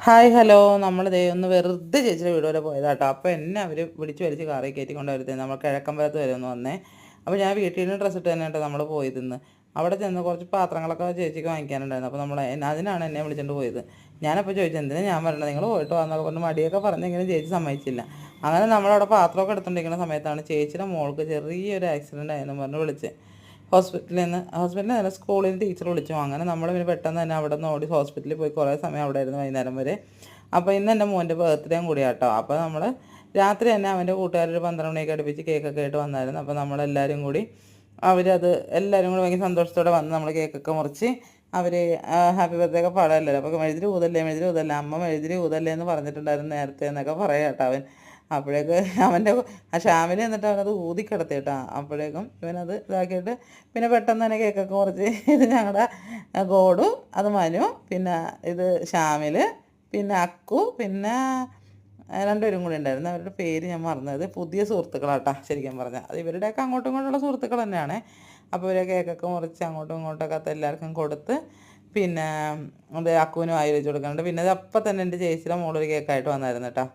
Hi hello നമ്മൾ ദേ ഒന്ന് വെറുതെ ചേച്ചിയുടെ വീട് വരെ പോയതാട്ടോ. അപ്പോൾ എന്നെ അവർ വിളിച്ച് വലിച്ച് കാറിൽ കയറ്റി കൊണ്ടുവരുന്നത് നമ്മൾ കിഴക്കമ്പലത്ത് വരെ ഒന്ന് വന്നേ. അപ്പോൾ ഞാൻ വീട്ടിൽ നിന്ന് ഡ്രസ്സ് ഇട്ട് തന്നെ കേട്ടോ നമ്മൾ പോയതിന്ന്. അവിടെ ചെന്ന് കുറച്ച് പാത്രങ്ങളൊക്കെ ചേച്ചിക്ക് വാങ്ങിക്കാനുണ്ടായിരുന്നു. അപ്പോൾ അതിനാണ് എന്നെ വിളിച്ചുകൊണ്ട് പോയത്. ഞാനപ്പോൾ ചോദിച്ചു എന്തിനാണ് ഞാൻ പറഞ്ഞത്, നിങ്ങൾ പോയിട്ട് വന്നൊക്കെ പറഞ്ഞ് മടിയൊക്കെ പറഞ്ഞെങ്കിലും ചേച്ചി സമ്മതിച്ചില്ല. അങ്ങനെ നമ്മളവിടെ പാത്രമൊക്കെ എടുത്തുകൊണ്ടിരിക്കുന്ന സമയത്താണ് ചേച്ചിയുടെ മോൾക്ക് ചെറിയൊരു ആക്സിഡൻ്റ് ആയെന്ന് പറഞ്ഞ് വിളിച്ചത്. ഹോസ്പിറ്റലിൽ നിന്ന് സ്കൂളിൽ നിന്ന് ടീച്ചർ വിളിച്ചു. അങ്ങനെ നമ്മൾ പിന്നെ പെട്ടെന്ന് തന്നെ അവിടെ നിന്ന് ഓടി ഹോസ്പിറ്റലിൽ പോയി കുറേ സമയം അവിടെ ആയിരുന്നു വൈകുന്നേരം വരെ. അപ്പോൾ ഇന്ന് എൻ്റെ മോൻ്റെ ബർത്ത്ഡേയും കൂടി കേട്ടോ. അപ്പോൾ നമ്മൾ രാത്രി തന്നെ അവൻ്റെ കൂട്ടുകാരൊരു 12 മണിയൊക്കെ അടുപ്പിച്ച് കേക്കൊക്കെ ആയിട്ട് വന്നായിരുന്നു. അപ്പോൾ നമ്മളെല്ലാവരും കൂടി എല്ലാവരും കൂടി ഭയങ്കര സന്തോഷത്തോടെ വന്ന് നമ്മൾ കേക്കൊക്കെ മുറിച്ച് അവർ ഹാപ്പി ബർത്ത്ഡേ ഒക്കെ പാടാമല്ലോ. അപ്പോൾ മെഴുതിരി ഊതല്ലേ അമ്മ മെഴുതിരി ഊതല്ലേ എന്ന് പറഞ്ഞിട്ടുണ്ടായിരുന്നു നേരത്തെ എന്നൊക്കെ പറയാം കേട്ടോ അവൻ. അപ്പോഴേക്ക് അവൻ്റെ ആ ഷാമിൽ എന്നിട്ട് അവനത് ഊതിക്കിടത്തി കേട്ടോ. അപ്പോഴേക്കും ഇവനത് ഇതാക്കിയിട്ട് പിന്നെ പെട്ടെന്ന് തന്നെ കേക്കൊക്കെ മുറിച്ച് ഇത് ഞങ്ങളുടെ ഗോഡു, അത് മനു, പിന്നെ ഇത് ഷാമിൽ, പിന്നെ അക്കു, പിന്നെ രണ്ടുപേരും കൂടി ഉണ്ടായിരുന്നു. അവരുടെ പേര് ഞാൻ മറന്നത്. പുതിയ സുഹൃത്തുക്കളാട്ടാ ശരിക്കും പറഞ്ഞാൽ. അത് ഇവരുടെയൊക്കെ അങ്ങോട്ടും ഇങ്ങോട്ടുള്ള സുഹൃത്തുക്കൾ തന്നെയാണ്. അപ്പോൾ ഇവരെ കേക്കൊക്കെ മുറിച്ച് അങ്ങോട്ടും ഇങ്ങോട്ടൊക്കെ എല്ലാവർക്കും കൊടുത്ത് പിന്നെ അത് അക്കുവിനും ആയി വെച്ച് കൊടുക്കുന്നുണ്ട്. പിന്നെ അത് അപ്പം തന്നെ എൻ്റെ ചേച്ചിയുടെ മോളൊരു കേക്കായിട്ട് വന്നായിരുന്നു കേട്ടോ.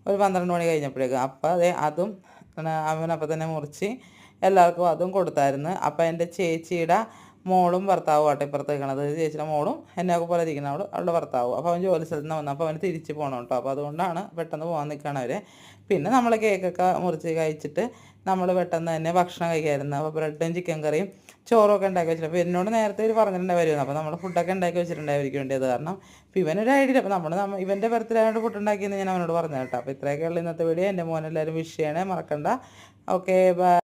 ഒരു 12 മണി കഴിഞ്ഞപ്പോഴേക്കും. അപ്പോൾ അതും അവനപ്പം തന്നെ മുറിച്ച് എല്ലാവർക്കും അതും കൊടുത്തായിരുന്നു. അപ്പോൾ എൻ്റെ ചേച്ചിയുടെ മോളും ഭർത്താവും ആട്ടെ ഇപ്പുറത്ത് നിൽക്കണത്. ചേച്ചിയുടെ മോളും എന്നെയൊക്കെ പോലെ ഇരിക്കുന്ന അവളുടെ ഭർത്താവും. അപ്പോൾ അവൻ ജോലി സ്ഥലത്ത് നിന്ന് വന്നു. അപ്പോൾ അവന് തിരിച്ച് പോകണം കേട്ടോ. അപ്പോൾ അതുകൊണ്ടാണ് പെട്ടെന്ന് പോകാൻ നിൽക്കുകയാണ് അവർ. പിന്നെ നമ്മൾ കേക്കൊക്കെ മുറിച്ച് കഴിച്ചിട്ട് നമ്മൾ പെട്ടെന്ന് തന്നെ ഭക്ഷണം കഴിക്കാമായിരുന്നു. അപ്പോൾ ബ്രെഡും ചിക്കൻ കറിയും ചോറൊക്കെ ഉണ്ടാക്കി വെച്ചിട്ട് അപ്പോൾ എന്നോട് നേരത്തെ ഇവർ പറഞ്ഞിട്ടുണ്ടായിരുന്നു. അപ്പോൾ നമ്മൾ ഫുഡൊക്കെ ഉണ്ടാക്കി വെച്ചിട്ടുണ്ടായിരിക്കും വേണ്ടിയത്. കാരണം ഇപ്പോൾ ഇവനൊരു ഐഡിയ. അപ്പോൾ ഇവൻ്റെ ബർത്ത്ഡേ ആയതുകൊണ്ട് ഫുഡ് ഉണ്ടാക്കിയെന്ന് ഞാൻ അവനോട് പറഞ്ഞു കേട്ടോ. അപ്പോൾ ഇത്രയൊക്കെയുള്ള ഇന്നത്തെ വീഡിയോ. എൻ്റെ മോനെല്ലാവരും വിഷ് ചെയ്യണേ മറക്കണ്ട. Okay bye.